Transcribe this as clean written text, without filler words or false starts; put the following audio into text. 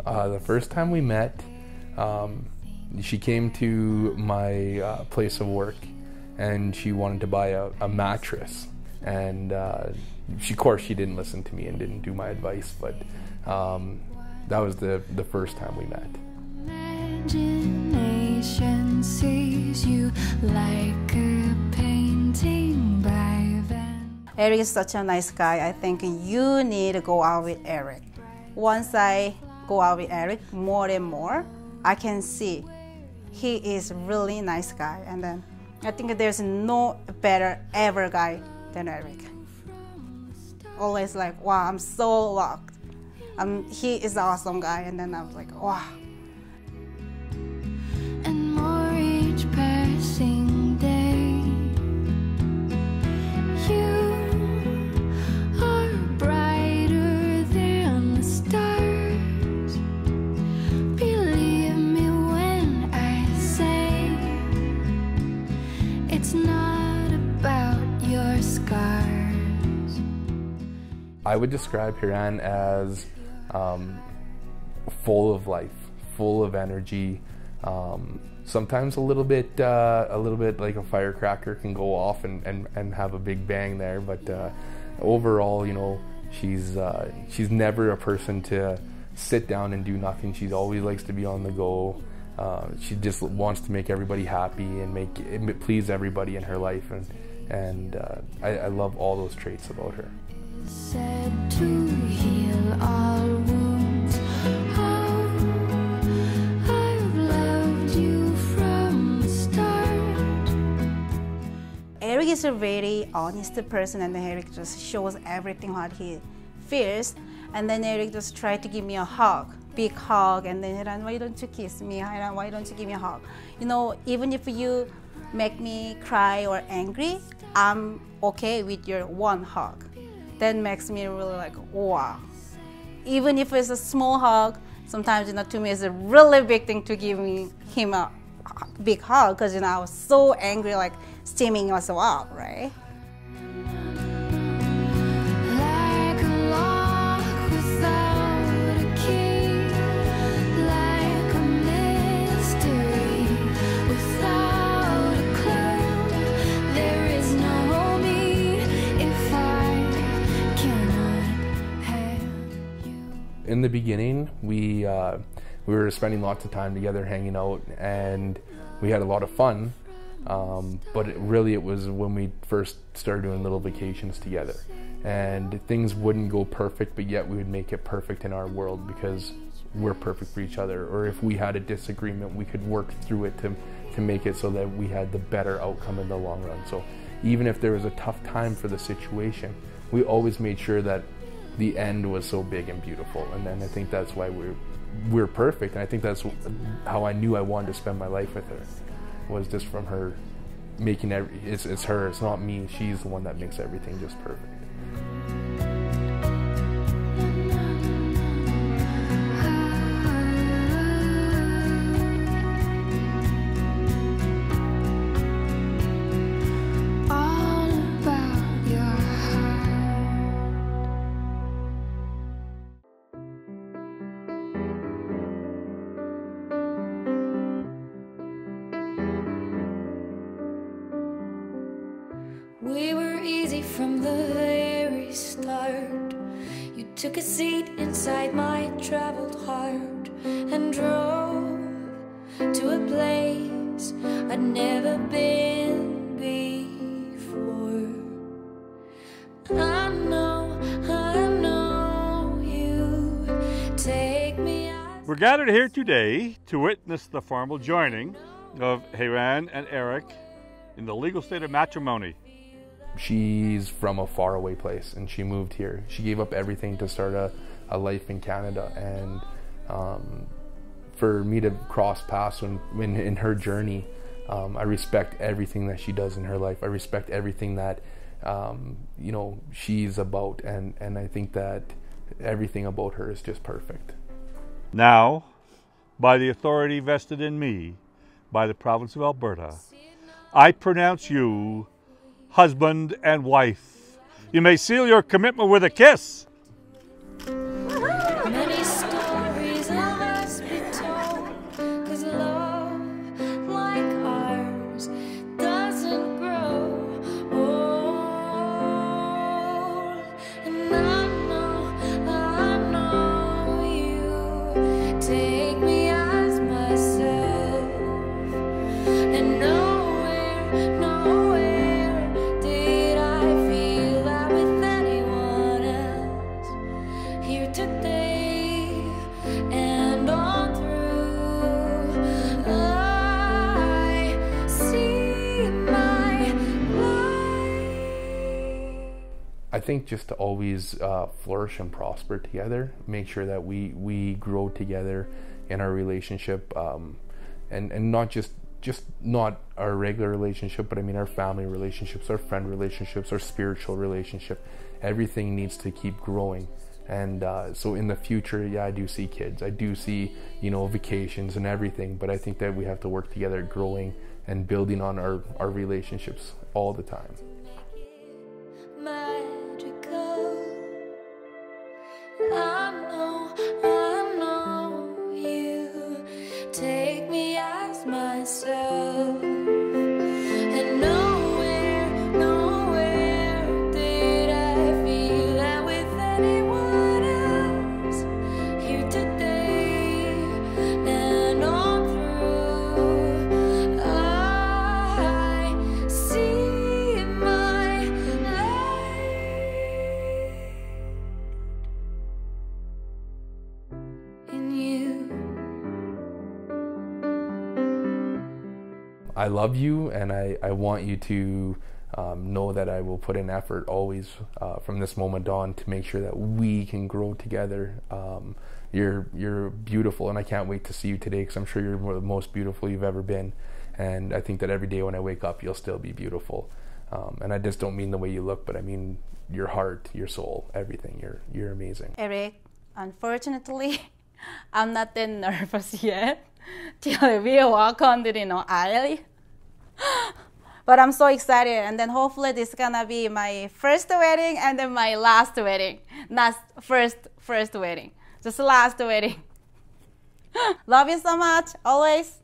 The first time we met, she came to my place of work and she wanted to buy a mattress. And of course she didn't listen to me and didn't do my advice, but that was the first time we met. Imagination sees you like a painting by then. Eric is such a nice guy. I think you need to go out with Eric. Once I go out with Eric more and more, I can see he is really nice guy. And then I think there's no better ever guy than Eric. Always like, wow, I'm so lucky. He is an awesome guy. And then I was like, wow. And more each passing day, you are brighter than the stars. Believe me when I say it's not about your scars. I would describe Hiran as full of life, full of energy. Sometimes a little bit like a firecracker can go off and have a big bang there, but overall, you know, she's never a person to sit down and do nothing. She always likes to be on the go. She just wants to make everybody happy and please everybody in her life, and I love all those traits about her. Said to heal all wounds. Oh, I've loved you from the start. Eric is a very honest person, and Eric just shows everything what he feels. And then Eric just tried to give me a hug, big hug, and then Hiran, why don't you kiss me? Hiran, why don't you give me a hug? You know, even if you make me cry or angry, I'm okay with your one hug. That makes me really like, wow. Even if it's a small hug, sometimes, you know, to me it's a really big thing to give him a big hug, because, you know, I was so angry, like steaming myself up, right? In the beginning, we were spending lots of time together, hanging out, and we had a lot of fun. But it was when we first started doing little vacations together, and things wouldn't go perfect, but yet we would make it perfect in our world because we're perfect for each other. Or if we had a disagreement, we could work through it to make it so that we had the better outcome in the long run. So even if there was a tough time for the situation, we always made sure that the end was so big and beautiful. And then I think that's why we're perfect. And I think that's how I knew I wanted to spend my life with her, was just from her making it's her, it's not me. She's the one that makes everything just perfect. We were easy from the very start. You took a seat inside my traveled heart and drove to a place I'd never been before. I know you take me out. We're gathered here today to witness the formal joining of Hiran and Eric in the legal state of matrimony. She's from a faraway place and she moved here. She gave up everything to start a life in Canada, and for me to cross paths in her journey, I respect everything that she does in her life. I respect everything that you know, she's about, and I think that everything about her is just perfect. Now, by the authority vested in me by the province of Alberta, I pronounce you husband and wife. You may seal your commitment with a kiss. Many stories of think just to always flourish and prosper together, make sure that we grow together in our relationship, and not just not our regular relationship, but I mean our family relationships, our friend relationships, our spiritual relationship. Everything needs to keep growing. And so in the future, yeah, I do see kids, I do see, you know, vacations and everything, but I think that we have to work together, growing and building on our relationships all the time. Magical. I know you take me as myself, and nowhere did I feel that with anyone else. Here today and on through, I see my light in you. I love you, and I want you to know that I will put in effort always from this moment on to make sure that we can grow together. You're beautiful, and I can't wait to see you today, because I'm sure you're the most beautiful you've ever been. And I think that every day when I wake up, you'll still be beautiful. And I just don't mean the way you look, but I mean your heart, your soul, everything. You're amazing. Eric, unfortunately, I'm not that nervous yet till we walk on the aisle. But I'm so excited, and then hopefully this is gonna be my first wedding and then my last wedding. Not first wedding, just last wedding. Love you so much, always.